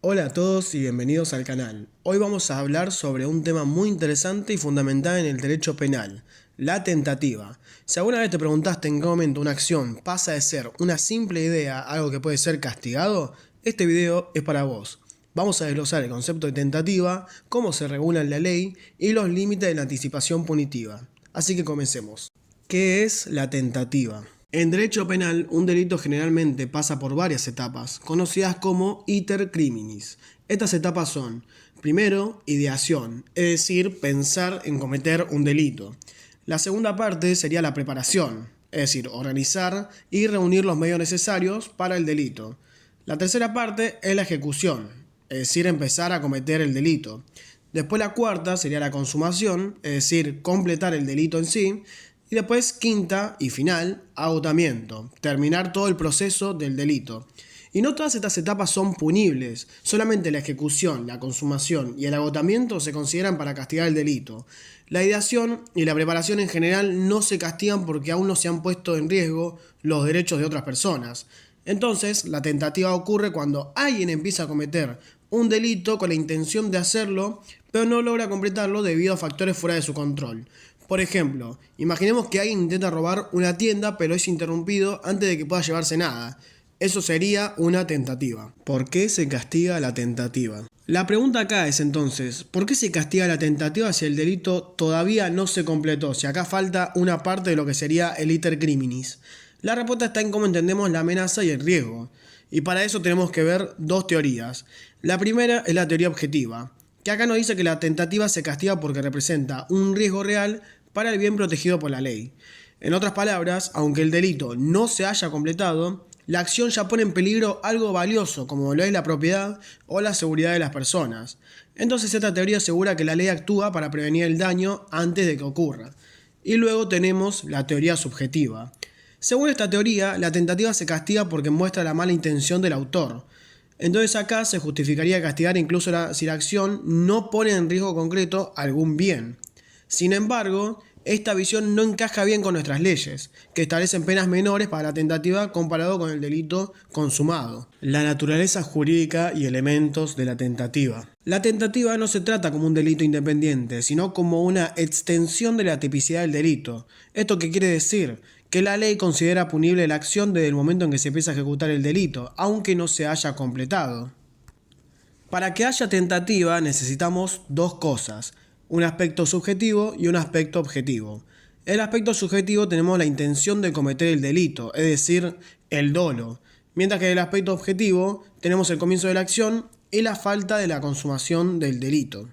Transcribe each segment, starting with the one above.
Hola a todos y bienvenidos al canal. Hoy vamos a hablar sobre un tema muy interesante y fundamental en el derecho penal, la tentativa. Si alguna vez te preguntaste en qué momento una acción pasa de ser una simple idea a algo que puede ser castigado, este video es para vos. Vamos a desglosar el concepto de tentativa, cómo se regula en la ley y los límites de la anticipación punitiva. Así que comencemos. ¿Qué es la tentativa? En derecho penal, un delito generalmente pasa por varias etapas, conocidas como iter criminis. Estas etapas son, primero, ideación, es decir, pensar en cometer un delito. La segunda parte sería la preparación, es decir, organizar y reunir los medios necesarios para el delito. La tercera parte es la ejecución, es decir, empezar a cometer el delito. Después la cuarta sería la consumación, es decir, completar el delito en sí. Y después, quinta y final, agotamiento, terminar todo el proceso del delito. Y no todas estas etapas son punibles, solamente la ejecución, la consumación y el agotamiento se consideran para castigar el delito. La ideación y la preparación en general no se castigan porque aún no se han puesto en riesgo los derechos de otras personas. Entonces, la tentativa ocurre cuando alguien empieza a cometer un delito con la intención de hacerlo, pero no logra completarlo debido a factores fuera de su control. Por ejemplo, imaginemos que alguien intenta robar una tienda pero es interrumpido antes de que pueda llevarse nada. Eso sería una tentativa. ¿Por qué se castiga la tentativa? La pregunta acá es entonces, ¿por qué se castiga la tentativa si el delito todavía no se completó? Si acá falta una parte de lo que sería el iter criminis. La respuesta está en cómo entendemos la amenaza y el riesgo. Y para eso tenemos que ver dos teorías. La primera es la teoría objetiva, que acá nos dice que la tentativa se castiga porque representa un riesgo real para el bien protegido por la ley. En otras palabras, aunque el delito no se haya completado, la acción ya pone en peligro algo valioso como lo es la propiedad o la seguridad de las personas. Entonces esta teoría asegura que la ley actúa para prevenir el daño antes de que ocurra. Y luego tenemos la teoría subjetiva. Según esta teoría, la tentativa se castiga porque muestra la mala intención del autor. Entonces acá se justificaría castigar incluso si la acción no pone en riesgo concreto algún bien. Sin embargo, esta visión no encaja bien con nuestras leyes, que establecen penas menores para la tentativa comparado con el delito consumado. La naturaleza jurídica y elementos de la tentativa. La tentativa no se trata como un delito independiente, sino como una extensión de la tipicidad del delito. ¿Esto qué quiere decir? Que la ley considera punible la acción desde el momento en que se empieza a ejecutar el delito, aunque no se haya completado. Para que haya tentativa necesitamos dos cosas: un aspecto subjetivo y un aspecto objetivo. En el aspecto subjetivo tenemos la intención de cometer el delito, es decir, el dolo, mientras que en el aspecto objetivo tenemos el comienzo de la acción y la falta de la consumación del delito.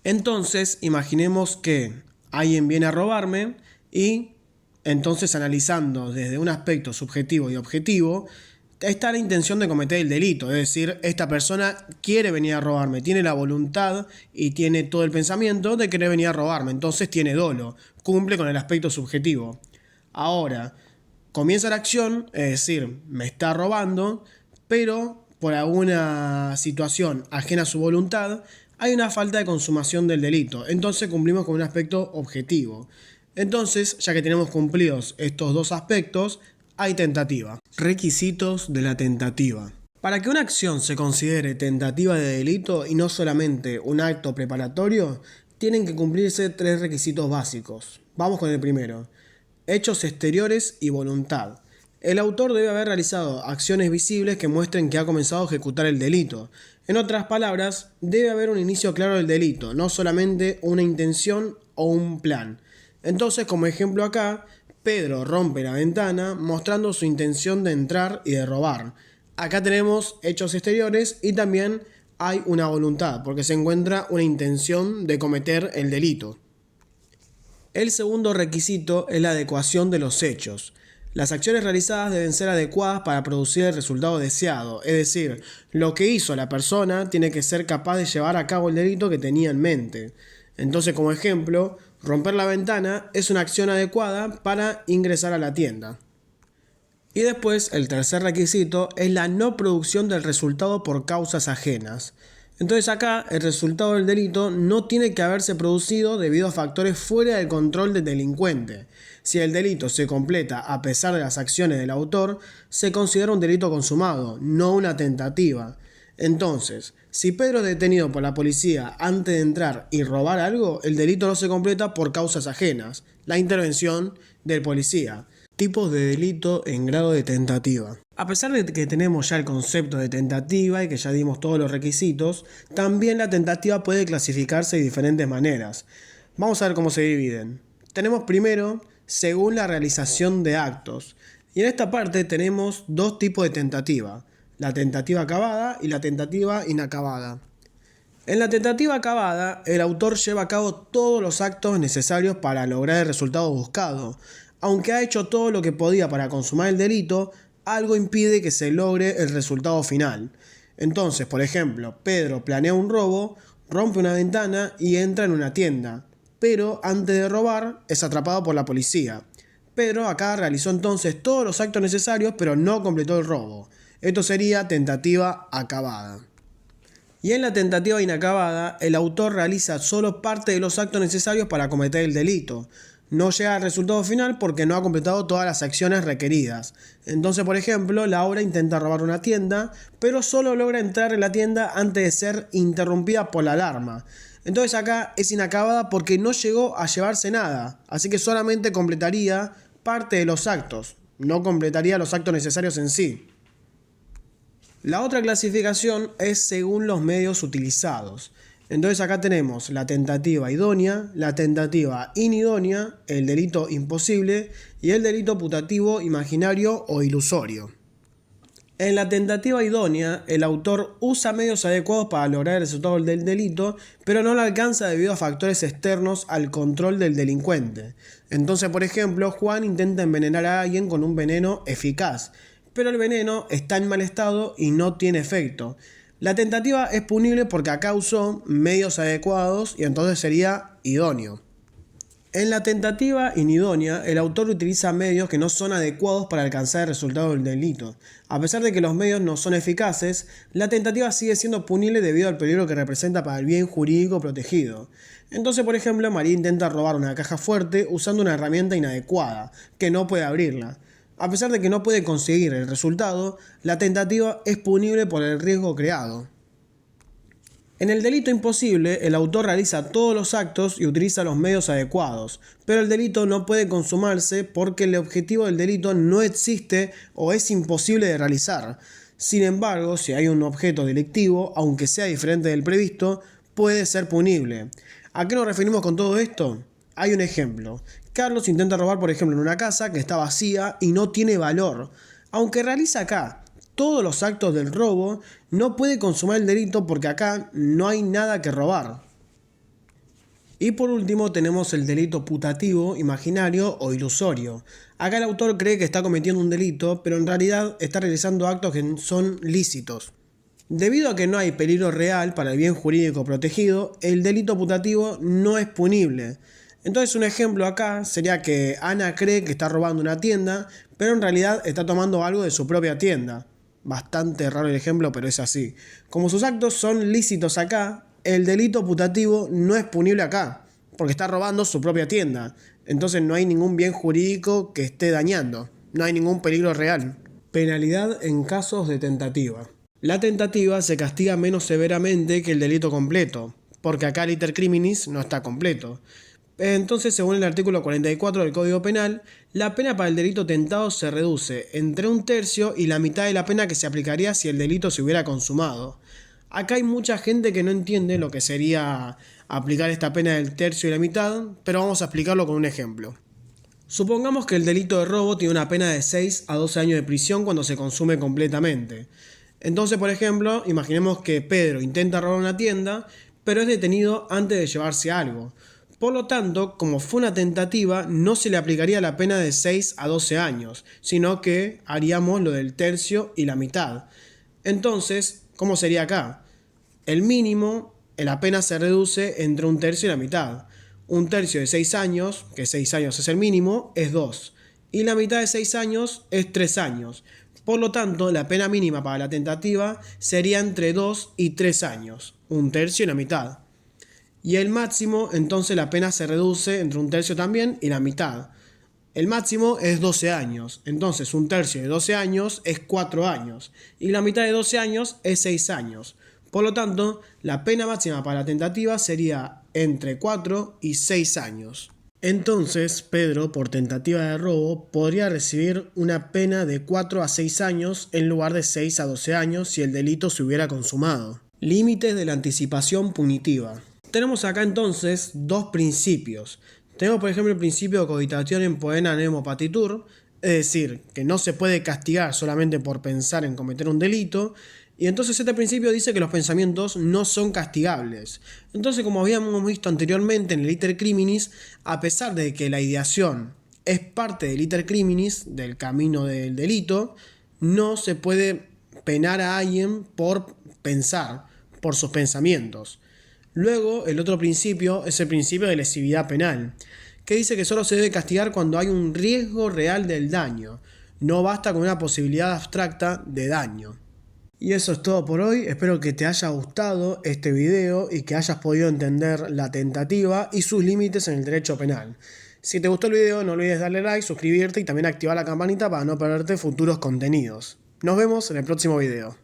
Entonces, imaginemos que alguien viene a robarme y entonces, analizando desde un aspecto subjetivo y objetivo, está la intención de cometer el delito, es decir, esta persona quiere venir a robarme, tiene la voluntad y tiene todo el pensamiento de querer venir a robarme, entonces tiene dolo, cumple con el aspecto subjetivo. Ahora, comienza la acción, es decir, me está robando, pero por alguna situación ajena a su voluntad, hay una falta de consumación del delito, entonces cumplimos con un aspecto objetivo. Entonces, ya que tenemos cumplidos estos dos aspectos, hay tentativa. Requisitos de la tentativa. Para que una acción se considere tentativa de delito y no solamente un acto preparatorio, tienen que cumplirse tres requisitos básicos. Vamos con el primero. Hechos exteriores y voluntad. El autor debe haber realizado acciones visibles que muestren que ha comenzado a ejecutar el delito. En otras palabras, debe haber un inicio claro del delito, no solamente una intención o un plan. Entonces, como ejemplo acá, Pedro rompe la ventana mostrando su intención de entrar y de robar. Acá tenemos hechos exteriores y también hay una voluntad, porque se encuentra una intención de cometer el delito. El segundo requisito es la adecuación de los hechos. Las acciones realizadas deben ser adecuadas para producir el resultado deseado, es decir, lo que hizo la persona tiene que ser capaz de llevar a cabo el delito que tenía en mente. Entonces, como ejemplo, romper la ventana es una acción adecuada para ingresar a la tienda. Y después, el tercer requisito es la no producción del resultado por causas ajenas. Entonces acá, el resultado del delito no tiene que haberse producido debido a factores fuera del control del delincuente. Si el delito se completa a pesar de las acciones del autor, se considera un delito consumado, no una tentativa. Entonces, si Pedro es detenido por la policía antes de entrar y robar algo, el delito no se completa por causas ajenas, la intervención del policía. Tipos de delito en grado de tentativa. A pesar de que tenemos ya el concepto de tentativa y que ya dimos todos los requisitos, también la tentativa puede clasificarse de diferentes maneras. Vamos a ver cómo se dividen. Tenemos primero, según la realización de actos. Y en esta parte tenemos dos tipos de tentativa: la tentativa acabada y la tentativa inacabada. En la tentativa acabada, el autor lleva a cabo todos los actos necesarios para lograr el resultado buscado. Aunque ha hecho todo lo que podía para consumar el delito, algo impide que se logre el resultado final. Entonces, por ejemplo, Pedro planea un robo, rompe una ventana y entra en una tienda, pero antes de robar es atrapado por la policía. Pedro acá realizó entonces todos los actos necesarios, pero no completó el robo. Esto sería tentativa acabada. Y en la tentativa inacabada, el autor realiza solo parte de los actos necesarios para cometer el delito. No llega al resultado final porque no ha completado todas las acciones requeridas. Entonces, por ejemplo, Laura intenta robar una tienda, pero solo logra entrar en la tienda antes de ser interrumpida por la alarma. Entonces acá es inacabada porque no llegó a llevarse nada, así que solamente completaría parte de los actos, no completaría los actos necesarios en sí. La otra clasificación es según los medios utilizados. Entonces acá tenemos la tentativa idónea, la tentativa inidónea, el delito imposible y el delito putativo, imaginario o ilusorio. En la tentativa idónea, el autor usa medios adecuados para lograr el resultado del delito, pero no lo alcanza debido a factores externos al control del delincuente. Entonces, por ejemplo, Juan intenta envenenar a alguien con un veneno eficaz, pero el veneno está en mal estado y no tiene efecto. La tentativa es punible porque acá usó medios adecuados y entonces sería idóneo. En la tentativa inidónea, el autor utiliza medios que no son adecuados para alcanzar el resultado del delito. A pesar de que los medios no son eficaces, la tentativa sigue siendo punible debido al peligro que representa para el bien jurídico protegido. Entonces, por ejemplo, María intenta robar una caja fuerte usando una herramienta inadecuada, que no puede abrirla. A pesar de que no puede conseguir el resultado, la tentativa es punible por el riesgo creado. En el delito imposible, el autor realiza todos los actos y utiliza los medios adecuados, pero el delito no puede consumarse porque el objetivo del delito no existe o es imposible de realizar. Sin embargo, si hay un objeto delictivo, aunque sea diferente del previsto, puede ser punible. ¿A qué nos referimos con todo esto? Hay un ejemplo. Carlos intenta robar, por ejemplo, en una casa que está vacía y no tiene valor. Aunque realiza acá todos los actos del robo, no puede consumar el delito porque acá no hay nada que robar. Y por último tenemos el delito putativo, imaginario o ilusorio. Acá el autor cree que está cometiendo un delito, pero en realidad está realizando actos que son lícitos. Debido a que no hay peligro real para el bien jurídico protegido, el delito putativo no es punible. Entonces un ejemplo acá sería que Ana cree que está robando una tienda, pero en realidad está tomando algo de su propia tienda. Bastante raro el ejemplo, pero es así. Como sus actos son lícitos acá, el delito putativo no es punible acá, porque está robando su propia tienda. Entonces no hay ningún bien jurídico que esté dañando, no hay ningún peligro real. Penalidad en casos de tentativa. La tentativa se castiga menos severamente que el delito completo, porque acá el iter criminis no está completo. Entonces, según el artículo 44 del Código Penal, la pena para el delito tentado se reduce entre 1/3 y la mitad de la pena que se aplicaría si el delito se hubiera consumado. Acá hay mucha gente que no entiende lo que sería aplicar esta pena del tercio y la mitad, pero vamos a explicarlo con un ejemplo. Supongamos que el delito de robo tiene una pena de 6 a 12 años de prisión cuando se consume completamente. Entonces, por ejemplo, imaginemos que Pedro intenta robar una tienda, pero es detenido antes de llevarse algo. Por lo tanto, como fue una tentativa, no se le aplicaría la pena de 6 a 12 años, sino que haríamos lo del tercio y la mitad. Entonces, ¿cómo sería acá? El mínimo, la pena se reduce entre 1/3 y la mitad. 1/3 de 6 años, que 6 años es el mínimo, es 2. Y la mitad de 6 años es 3 años. Por lo tanto, la pena mínima para la tentativa sería entre 2 y 3 años, 1/3 y la mitad. Y el máximo, entonces la pena se reduce entre 1/3 también y la mitad. El máximo es 12 años, entonces un tercio de 12 años es 4 años y la mitad de 12 años es 6 años. Por lo tanto, la pena máxima para la tentativa sería entre 4 y 6 años. Entonces, Pedro, por tentativa de robo, podría recibir una pena de 4 a 6 años en lugar de 6 a 12 años si el delito se hubiera consumado. Límites de la anticipación punitiva. Tenemos acá entonces dos principios. Tenemos por ejemplo el principio de cogitationem poena nemo patitur, es decir, que no se puede castigar solamente por pensar en cometer un delito, y entonces este principio dice que los pensamientos no son castigables. Entonces, como habíamos visto anteriormente en el iter criminis, a pesar de que la ideación es parte del iter criminis, del camino del delito, no se puede penar a alguien por pensar, por sus pensamientos. Luego, el otro principio es el principio de lesividad penal, que dice que solo se debe castigar cuando hay un riesgo real del daño. No basta con una posibilidad abstracta de daño. Y eso es todo por hoy, espero que te haya gustado este video y que hayas podido entender la tentativa y sus límites en el derecho penal. Si te gustó el video no olvides darle like, suscribirte y también activar la campanita para no perderte futuros contenidos. Nos vemos en el próximo video.